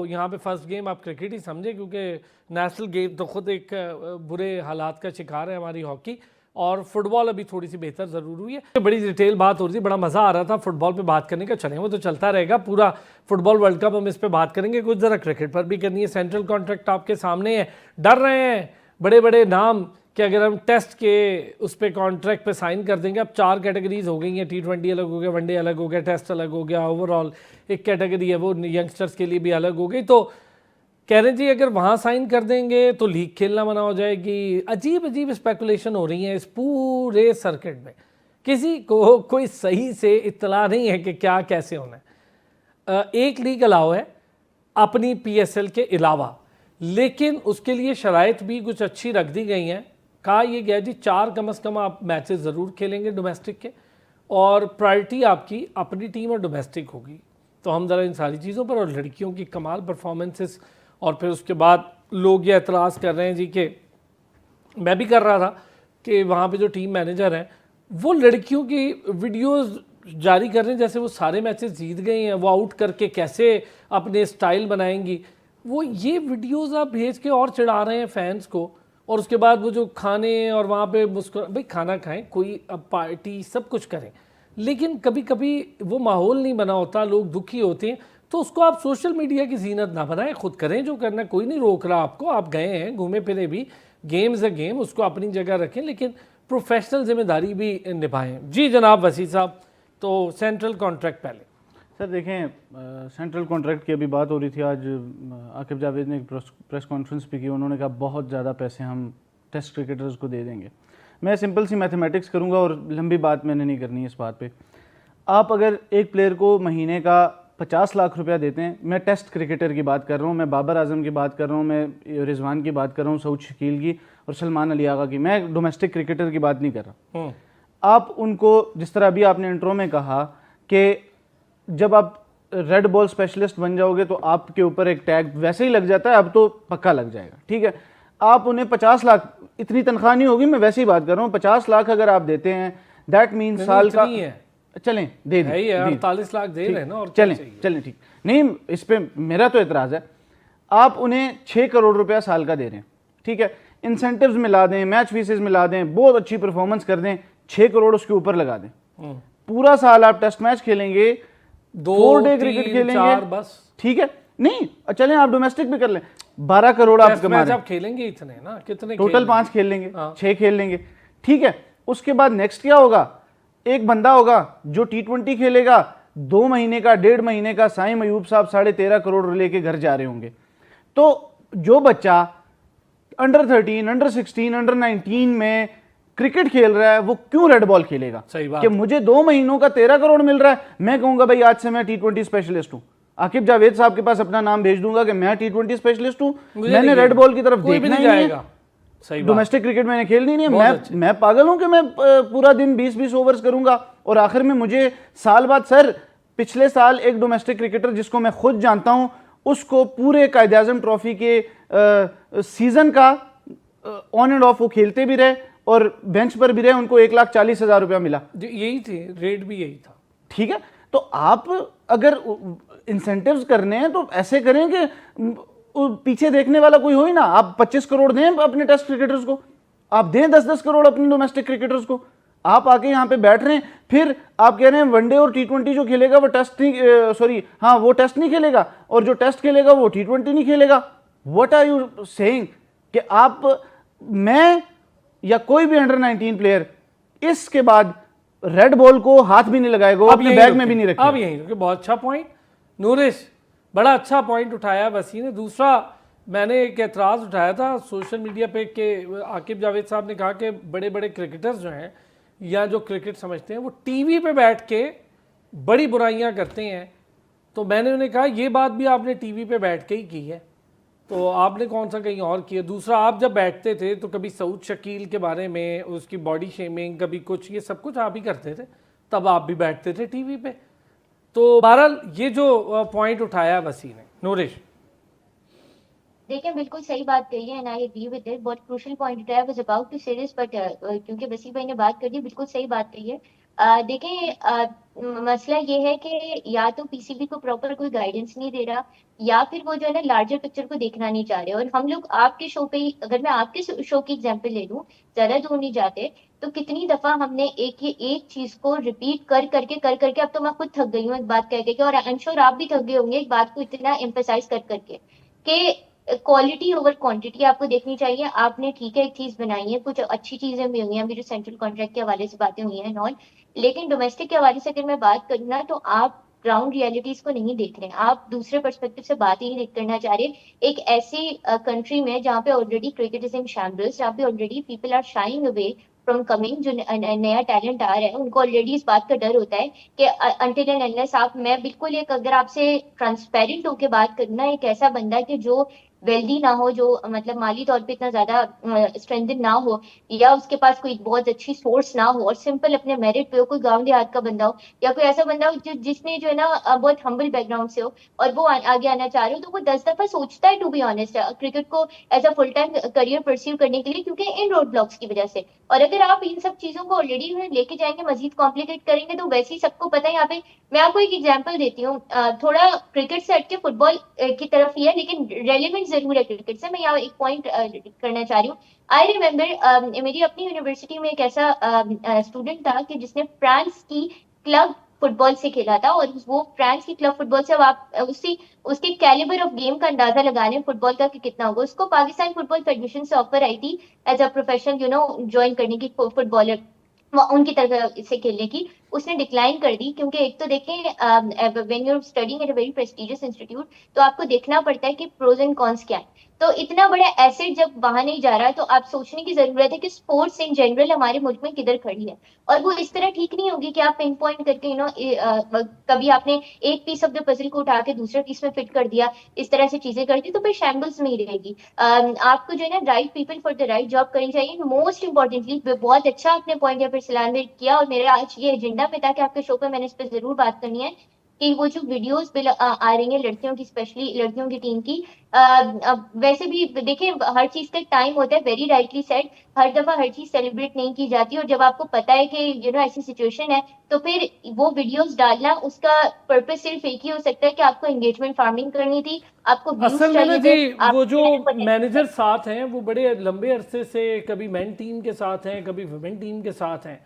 यहाँ पे first game आप क्रिकेट ही समझे, क्योंकि नेशनल गेम तो खुद एक बुरे हालात का शिकार है हमारी हॉकी, और फुटबॉल अभी थोड़ी सी बेहतर ज़रूर हुई है। बड़ी डिटेल बात हो रही थी, बड़ा मज़ा आ रहा था फुटबॉल पे बात करने का। चलें, वो तो चलता रहेगा, पूरा फुटबॉल वर्ल्ड कप हम इस पे बात करेंगे, कुछ ज़रा क्रिकेट पर भी करनी है। सेंट्रल कॉन्ट्रैक्ट आपके सामने है, डर रहे हैं बड़े बड़े नाम कि अगर हम टेस्ट के उस पर कॉन्ट्रैक्ट पे साइन कर देंगे। अब 4 कैटेगरीज हो गई हैं, T20 अलग हो गया, वनडे अलग हो गया, टेस्ट अलग हो गया, ओवरऑल एक कैटेगरी है वो यंगस्टर्स के लिए भी अलग हो गई। तो कह रहे जी अगर वहाँ साइन कर देंगे तो लीग खेलना मना हो जाएगी। अजीब अजीब स्पेकुलेशन हो रही हैं इस पूरे सर्किट में, किसी को कोई सही से इत्तला नहीं है कि क्या कैसे होना है। एक लीग अलाउ है अपनी PSL के अलावा, लेकिन उसके लिए शराइत भी कुछ अच्छी रख दी गई हैं। कहा यह गया जी 4 कम से कम आप मैचेस ज़रूर खेलेंगे डोमेस्टिक के, और प्रायोरिटी आपकी अपनी टीम और डोमेस्टिक होगी। तो हम ज़रा इन सारी चीज़ों पर, और लड़कियों की कमाल परफॉर्मेंसेस, और फिर उसके बाद लोग ये एतराज़ कर रहे हैं जी कि मैं भी कर रहा था कि वहाँ पे जो टीम मैनेजर हैं वो लड़कियों की वीडियोस जारी कर रहे हैं जैसे वो सारे मैचेस जीत गए हैं, वो आउट करके कैसे अपने स्टाइल बनाएंगी। वो ये वीडियोस आप भेज के और चिढ़ा रहे हैं फैंस को, और उसके बाद वो जो खाने और वहाँ पे मुस्कुरा, भाई खाना खाएं, कोई अब पार्टी सब कुछ करें, लेकिन कभी कभी वो माहौल नहीं बना होता, लोग दुखी होते हैं, तो उसको आप सोशल मीडिया की जीनत ना बनाएं, खुद करें जो करना, कोई नहीं रोक रहा आपको। आप गए हैं, घूमे फिरे भी, गेम इज़ अ गेम, उसको अपनी जगह रखें, लेकिन प्रोफेशनल जिम्मेदारी भी निभाएं। जी जनाब वसी साहब, तो सेंट्रल कॉन्ट्रैक्ट पहले सर देखें, सेंट्रल कॉन्ट्रैक्ट की अभी बात हो रही थी। आज आकिब जावेद ने एक प्रेस कॉन्फ्रेंस भी की, उन्होंने कहा बहुत ज़्यादा पैसे हम टेस्ट क्रिकेटर्स को दे देंगे। मैं सिंपल सी मैथमेटिक्स करूंगा और लंबी बात मैंने नहीं करनी इस बात पे। आप अगर एक प्लेयर को महीने का 50 लाख रुपया देते हैं, मैं टेस्ट क्रिकेटर की बात कर रहा हूँ, मैं बाबर आजम की बात कर रहा हूँ, मैं रिजवान की बात कर रहा हूँ, सऊद शकील की और सलमान अली आगा की, मैं डोमेस्टिक क्रिकेटर की बात नहीं कर रहा। आप उनको, जिस तरह अभी आपने इंट्रो में कहा कि जब आप रेड बॉल स्पेशलिस्ट बन जाओगे तो आपके ऊपर एक टैग वैसे ही लग जाता है, अब तो पक्का लग जाएगा, ठीक है। आप उन्हें 50 लाख, इतनी तनख्वाह नहीं होगी, मैं वैसे ही बात कर रहा हूँ, 50 लाख अगर आप देते हैं, दैट मीन साल का, चलें दे दी 48 लाख दे रहे हैं ना, और चलें ठीक नहीं, इस पे मेरा तो एतराज़ है। आप उन्हें 6 करोड़ रुपया साल का दे रहे हैं, ठीक है, इंसेंटिव्स मिला दें, मैच फीसेस मिला दें, बहुत अच्छी परफॉर्मेंस कर दें, 6 करोड़ उसके ऊपर लगा दें, पूरा साल आप टेस्ट मैच खेलेंगे, 4 डे क्रिकेट खेलेंगे, बस ठीक है। नहीं चलें आप डोमेस्टिक भी कर लें, 12 करोड़ आप कमा रहे हैं, खेलेंगे इतने ना, कितने टोटल 5 खेल लेंगे, 6 खेल लेंगे, ठीक है। उसके बाद नेक्स्ट क्या होगा, एक बंदा होगा जो T20 खेलेगा, 2 महीने का, 1.5 महीने का, साइम अयूब साहब 13.5 करोड़ लेके घर जा रहे होंगे। तो जो बच्चा अंडर 13, अंडर 16, अंडर 19 में क्रिकेट खेल रहा है, वो क्यों रेड बॉल खेलेगा? सही बात कि मुझे 2 महीनों का 13 करोड़ मिल रहा है, मैं कहूंगा भाई आज से मैं T20 स्पेशलिस्ट हूं, आकिब जावेद साहब के पास अपना नाम भेज दूंगा कि मैं T20 स्पेशलिस्ट हूं, मैंने रेड बॉल की तरफ देखना ही नहीं है, डोमेस्टिक क्रिकेट मैंने खेलनी नहीं है, मैं पागल हूं कि मैं पूरा दिन 20-20 ओवर्स करूंगा और आखिर में मुझे साल बाद, सर पिछले साल एक डोमेस्टिक क्रिकेटर जिसको मैं खुद जानता हूं, उसको पूरे कायदे आजम ट्रॉफी के सीजन का ऑन एंड ऑफ वो खेलते भी रहे और बेंच पर भी रहे, उनको 1,40,000 रुपया मिला, यही थी रेट भी यही था, ठीक है। तो आप अगर इंसेंटिव्स करने हैं तो ऐसे करें कि पीछे देखने वाला कोई हो ही ना। आप 25 करोड़ दें अपने टेस्ट क्रिकेटर्स को, आप दें 10-10 करोड़ अपने डोमेस्टिक क्रिकेटर्स को, आप आके यहाँ पे बैठ रहे हैं, फिर आप कह रहे हैं वनडे और T20 जो खेलेगा वो टेस्ट नहीं, सॉरी हाँ वो टेस्ट नहीं खेलेगा, और जो टेस्ट खेलेगा वो T20 नहीं खेलेगा। व्हाट आर यू सेइंग कि आप, मैं या कोई भी अंडर 19 प्लेयर इसके बाद रेड बॉल को हाथ भी नहीं लगाएगा, अपने बैग में भी नहीं रखेगा। अब यही बहुत अच्छा पॉइंट नूरिश, बड़ा अच्छा पॉइंट उठाया वसी ने। दूसरा मैंने एक एतराज़ उठाया था सोशल मीडिया पे कि आकिब जावेद साहब ने कहा कि बड़े बड़े क्रिकेटर्स जो हैं या जो क्रिकेट समझते हैं वो टीवी पे बैठ के बड़ी बुराइयां करते हैं। तो मैंने उन्हें कहा ये बात भी आपने टीवी पे बैठ के ही की है, तो आपने कौन सा कहीं और किया। दूसरा, आप जब बैठते थे तो कभी सऊद शकील के बारे में, उसकी बॉडी शेमिंग, कभी कुछ, ये सब कुछ आप ही करते थे, तब आप भी बैठते थे टीवी पे। तो बहरहाल ये जो पॉइंट उठाया वसी ने, नूरिश देखिए बिल्कुल सही बात कही है, and I agree with it, बहुत क्रूशियल पॉइंट उठाया, was about to say this but क्योंकि वसी भाई ने बात कर दी, बिल्कुल सही बात कही है। देखें, मसला ये है कि या तो पीसीबी को प्रॉपर कोई गाइडेंस नहीं दे रहा, या फिर वो जो है ना लार्जर पिक्चर को देखना नहीं चाह रहे। और हम लोग आपके शो पे ही, अगर मैं आपके शो की एग्जांपल ले लूं, ज्यादा दूर नहीं जाते, तो कितनी दफा हमने एक चीज को रिपीट कर करके अब तो मैं खुद थक गई हूँ एक बात कह के, और आई एम श्योर आप भी थक गए होंगे एक बात को इतना एम्फेसाइज कर करके, कि क्वालिटी ओवर क्वांटिटी आपको देखनी चाहिए। आपने ठीक है एक चीज बनाई है, कुछ अच्छी चीजें भी हुई हैं, अभी जो सेंट्रल कॉन्ट्रैक्ट के हवाले से बातें हुई हैं नॉन, लेकिन डोमेस्टिक के हवाले से अगर मैं बात करूँ ना, तो आप ग्राउंड रियलिटीज को नहीं देख रहे हैं, आप दूसरे पर्सपेक्टिव से बात ही नहीं करना चाह रहे। एक ऐसी कंट्री में जहाँ पे already cricket is in shambles, जहाँ पे already people are shying away from coming, जो नया टैलेंट आ रहा है उनको ऑलरेडी इस बात का डर होता है कि अनटिल एंड अनलेस आप, मैं बिल्कुल एक, अगर आपसे ट्रांसपेरेंट होके बात करना, एक ऐसा बंदा कि जो वेल्दी ना हो, जो मतलब माली तौर पे इतना ज्यादा स्ट्रेंथन ना हो, या उसके पास कोई बहुत अच्छी सोर्स ना हो, और सिंपल अपने मेरिट पे हो, कोई गांव देहात का बंदा हो, या कोई ऐसा बंदा हो जिसने जो है ना बहुत हम्बल बैकग्राउंड से हो, और वो आगे आना चाह रहे हो, तो वो 10 दफा सोचता है टू बी ऑनेस्ट क्रिकेट को as a full time career pursue करने के लिए, क्योंकि इन रोड ब्लॉक्स की वजह से। और अगर आप इन सब चीजों को ऑलरेडी लेके जाएंगे, मजीद कॉम्प्लिकेट करेंगे, तो वैसे ही सबको पता है यहाँ पे। मैं आपको एक एग्जांपल देती हूँ, थोड़ा क्रिकेट से हटके फुटबॉल की तरफ ही है, लेकिन रेलिवेंट जरूर है क्रिकेट से। मैं यहाँ एक पॉइंट करना चाह रही हूँ। आई रिमेम्बर मेरी अपनी यूनिवर्सिटी में एक ऐसा स्टूडेंट था कि जिसने फ्रांस की क्लब फुटबॉल से खेला था, और वो फ्रांस की क्लब फुटबॉल से, अब आप उसी उसके कैलिबर ऑफ गेम का अंदाजा लगा लें फुटबॉल का कि कितना होगा। उसको पाकिस्तान फुटबॉल फेडरेशन से ऑफर आई थी एज अ प्रोफेशनल ज्वाइन करने की, फुटबॉलर उनकी तरफ से खेलने की। उसने डिक्लाइन कर दी, क्योंकि एक तो देखें, when you are studying at a very prestigious institute, तो आपको देखना पड़ता है कि प्रोज एंड कॉन्स क्या है। तो इतना बड़ा एसेट जब वहां नहीं जा रहा, तो आप सोचने की जरूरत है कि स्पोर्ट्स इन जनरल हमारे मुल्क में किधर खड़ी है। और वो इस तरह ठीक नहीं होगी कि आप पिन पॉइंट करके कभी आपने एक पीस ऑफ द पजल को उठा के दूसरे पीस में फिट कर दिया, इस तरह से चीजें कर दी, तो फिर शैम्बल्स में ही रहेगी। आपको जो है ना right people for the right job करनी चाहिए। मोस्ट इंपॉर्टेंटली, बहुत अच्छा आपने पॉइंट या फिर सलाम ने किया, और मेरा आज ये एजेंडा पे था कि आपके शो पे मैंने इस पर जरूर बात करनी है, कि वो जो वीडियोस आ रही हैं लड़कियों की, स्पेशली लड़कियों की टीम की, अब वैसे भी देखिए हर चीज का टाइम होता है, वेरी राइटली सेड, हर दफा हर चीज सेलिब्रेट नहीं की जाती। और जब आपको पता है कि ऐसी सिचुएशन है, तो फिर वो वीडियोस डालना, उसका पर्पस सिर्फ एक ही हो सकता है कि आपको एंगेजमेंट फार्मिंग करनी थी, आपको व्यूज असल में ना चाहिए जी, थे, आप वो जो मैनेजर साथ हैं वो बड़े लंबे अरसे से कभी मेन टीम के साथ हैं, कभी वुमेन टीम के साथ हैं,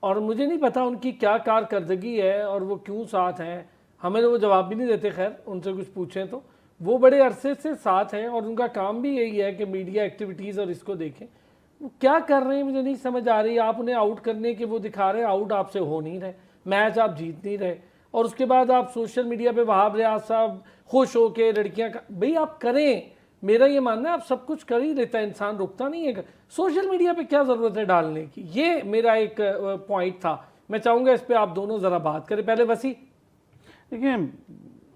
और मुझे नहीं पता उनकी क्या कारकर्दगी है और वो क्यों साथ हैं। हमें तो वो जवाब भी नहीं देते, खैर उनसे कुछ पूछें तो। वो बड़े अरसे से साथ हैं और उनका काम भी यही है कि मीडिया एक्टिविटीज़ और इसको देखें। वो क्या कर रहे हैं मुझे नहीं समझ आ रही। आप उन्हें आउट करने के वो दिखा रहे हैं, आउट आपसे हो नहीं रहे, मैच आप जीत नहीं रहे, और उसके बाद आप सोशल मीडिया पे वहाब रियाज साहब खुश हो के लड़कियाँ भाई आप करें, मेरा ये मानना है आप सब कुछ कर ही लेता है, इंसान रुकता नहीं है। सोशल मीडिया पे क्या ज़रूरत है डालने की, ये मेरा एक पॉइंट था। मैं चाहूँगा इस पर आप दोनों ज़रा बात करें। पहले वसी देखिए,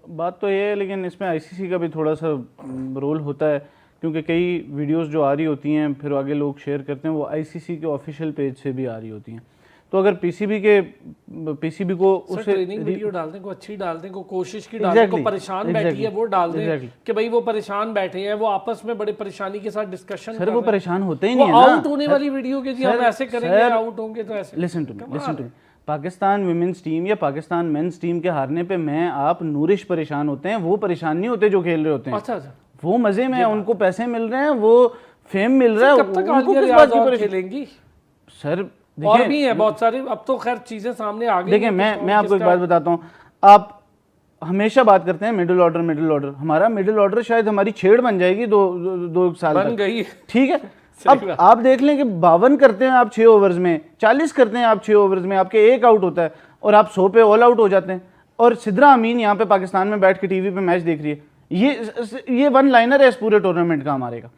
बात तो ये है, लेकिन इसमें आईसीसी का भी थोड़ा सा रोल होता है, क्योंकि कई वीडियोस जो आ रही होती हैं फिर आगे लोग शेयर करते हैं, वो आईसीसी के ऑफिशियल पेज से भी आ रही होती हैं। तो अगर पीसीबी को उसे ट्रेनिंग वीडियो डाल दें, को अच्छी डाल दें, को कोशिश की डाल दें, को परेशान बैठी है वो डाल दें कि भाई वो परेशान बैठे हैं, वो आपस में बड़े परेशानी के साथ डिस्कशन सर, वो परेशान होते ही नहीं है ना। आउट होने वाली वीडियो के जी हम ऐसे करेंगे, आउट होंगे तो ऐसे। Listen to me, Pakistan women's team या पाकिस्तान मेंस टीम के हारने पे मैं आप नूरिश परेशान होते हैं, वो परेशान नहीं होते जो खेल रहे होते हैं। अच्छा अच्छा, वो मजे में, उनको पैसे मिल रहे हैं, वो फेम मिल रहा है, कब तक उनको किस आलिया बात की रियाज और परेशानी? खेलेंगी? सर और भी है बहुत सारे, अब तो खैर चीजें सामने आ गई। देखिए, मैं आपको एक बात बताता हूँ। आप हमेशा बात करते हैं मिडिल ऑर्डर, हमारा मिडिल ऑर्डर शायद हमारी छेड़ बन जाएगी दो साल बन गई, ठीक है। अब आप देख लें कि 52 करते हैं आप 6 ओवर्स में, 40 करते हैं आप 6 ओवर्स में, आपके एक आउट होता है और आप 100 पे ऑल आउट हो जाते हैं। और सिद्रा अमीन यहाँ पे पाकिस्तान में बैठ के टीवी पे मैच देख रही है। ये वन लाइनर है इस पूरे टूर्नामेंट का हमारे का।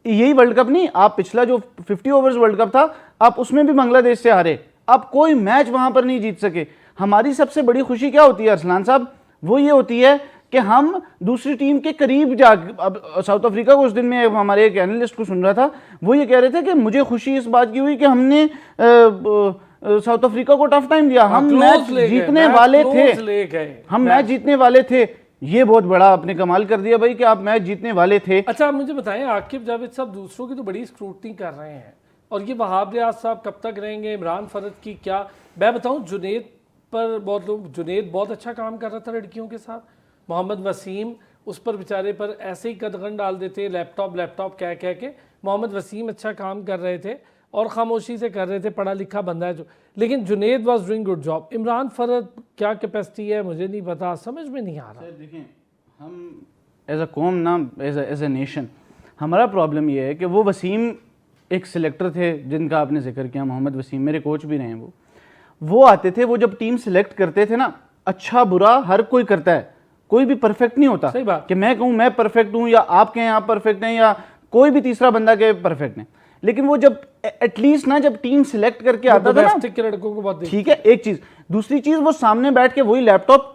यही वर्ल्ड कप नहीं, आप पिछला जो 50 ओवर्स वर्ल्ड कप था, आप उसमें भी बांग्लादेश से हारे, आप कोई मैच वहां पर नहीं जीत सके। हमारी सबसे बड़ी खुशी क्या होती है अरसलान साहब? वो ये होती है कि हम दूसरी टीम के करीब जा, अब साउथ अफ्रीका को उस दिन में हमारे एक एनालिस्ट को सुन रहा था, वो ये कह रहे थे कि मुझे खुशी इस बात की हुई कि हमने साउथ अफ्रीका को टफ टाइम दिया, हम मैच जीतने वाले थे, हम मैच जीतने वाले थे। ये बहुत बड़ा आपने कमाल कर दिया भाई कि आप मैच जीतने वाले थे। अच्छा, मुझे बताएं, आकिब जावेद साहब दूसरों की तो बड़ी स्क्रूटनी कर रहे हैं, और ये वहाब रियाज साहब कब तक रहेंगे, इमरान फरद की क्या, मैं बताऊं, जुनेद पर बहुत लोग, जुनेद बहुत अच्छा काम कर रहा था लड़कियों के साथ, मोहम्मद वसीम उस पर बेचारे पर ऐसे ही कदगन डाल देते, लैपटॉप कह के। मोहम्मद वसीम अच्छा काम कर रहे थे और खामोशी से कर रहे थे, पढ़ा लिखा बंदा है जो, लेकिन Junaid was doing good job. Imran Farad क्या कैपेसिटी है मुझे नहीं पता, समझ में नहीं आ रहा। देखिए, हम एज अ कौम ना, एज अ नेशन, हमारा प्रॉब्लम ये है कि वो वसीम एक सिलेक्टर थे जिनका आपने जिक्र किया, मोहम्मद वसीम मेरे कोच भी रहे हैं। वो आते थे, वो जब टीम सिलेक्ट करते थे ना, अच्छा बुरा हर कोई करता है, कोई भी परफेक्ट नहीं होता। सही बात। कि मैं कहूँ मैं परफेक्ट हूँ या आप कहें आप परफेक्ट हैं या कोई भी तीसरा बंदा के परफेक्ट हैं, लेकिन वो जब एटलीस्ट ना जब टीम सिलेक्ट करके आता था ना, के लड़कों को बहुत ठीक है, एक चीज। दूसरी चीज, वो सामने बैठ के वही लैपटॉप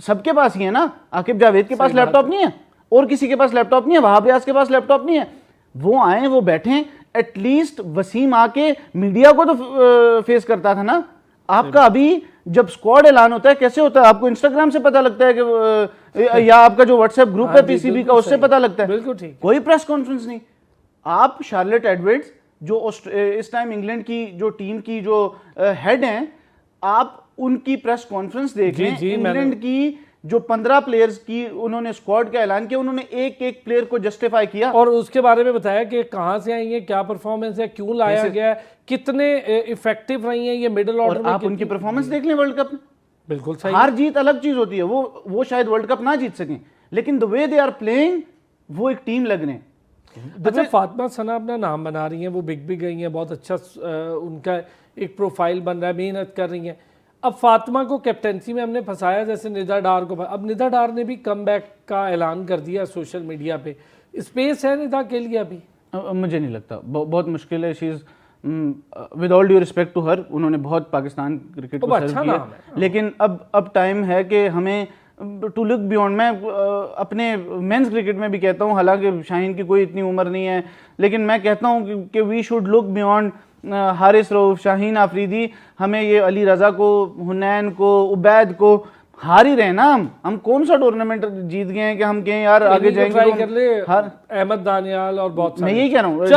सबके पास ही है ना, आकिब जावेद के पास लैपटॉप नहीं है और किसी के पास लैपटॉप नहीं है, वहाब रियाज के पास लैपटॉप नहीं है। वो आए, वो बैठे, एटलीस्ट वसीम आके मीडिया को तो फेस करता था ना। आपका अभी जब स्क्वाड ऐलान होता है कैसे होता है, आपको इंस्टाग्राम से पता लगता है कि या आपका जो व्हाट्सएप ग्रुप है पीसीबी का, उससे पता लगता है। बिल्कुल ठीक। कोई प्रेस कॉन्फ्रेंस नहीं। आप शार्लेट एडवर्ड्स जो इस टाइम इंग्लैंड की जो टीम की जो हेड हैं, आप उनकी प्रेस कॉन्फ्रेंस देख लें। इंग्लैंड की जो 15 प्लेयर्स की उन्होंने स्क्वाड का ऐलान किया, उन्होंने एक एक प्लेयर को जस्टिफाई किया और उसके बारे में बताया कि कहां से आई है, क्या परफॉर्मेंस है, क्यों लाया गया है, कितने इफेक्टिव रही हैं ये मिडिल ऑर्डर में। आप उनकी परफॉर्मेंस देख लें वर्ल्ड कप में। बिल्कुल सही। हार जीत अलग चीज होती है, वो शायद वर्ल्ड कप ना जीत सकें, लेकिन the way they are playing, वो एक टीम लग रहे हैं। अच्छा, फातिमा सना अपना नाम बना रही हैं, वो बिग गई हैं, बहुत अच्छा उनका एक प्रोफाइल बन रहा है, मेहनत कर रही हैं। अब फातिमा को कैप्टेंसी में हमने फंसाया, जैसे निदा डार को। अब निदा डार ने भी कमबैक का ऐलान कर दिया सोशल मीडिया पे। स्पेस है निदा के लिए अभी? मुझे नहीं लगता, बहुत मुश्किल है। She is with all due respect to her, उन्होंने बहुत पाकिस्तान क्रिकेट को सर्व किया, लेकिन अब टाइम है कि हमें टू लुक बियॉन्ड। मैं अपने मेंस क्रिकेट में भी कहता हूँ, हालांकि शाहीन की कोई इतनी उम्र नहीं है, लेकिन मैं कहता हूँ कि we should look beyond Haris Rauf, Shaheen Afridi. हमें ये अली रज़ा को, हुनैन को, उबैद को हार ही रहे ना। हम कौन सा टूर्नामेंट जीत गए हैं कि हम कहें यार आगे जाएंगे, ट्राई कर ले। अहमद दानियाल और बहुत सारे, मैं यही कह रहा हूँ,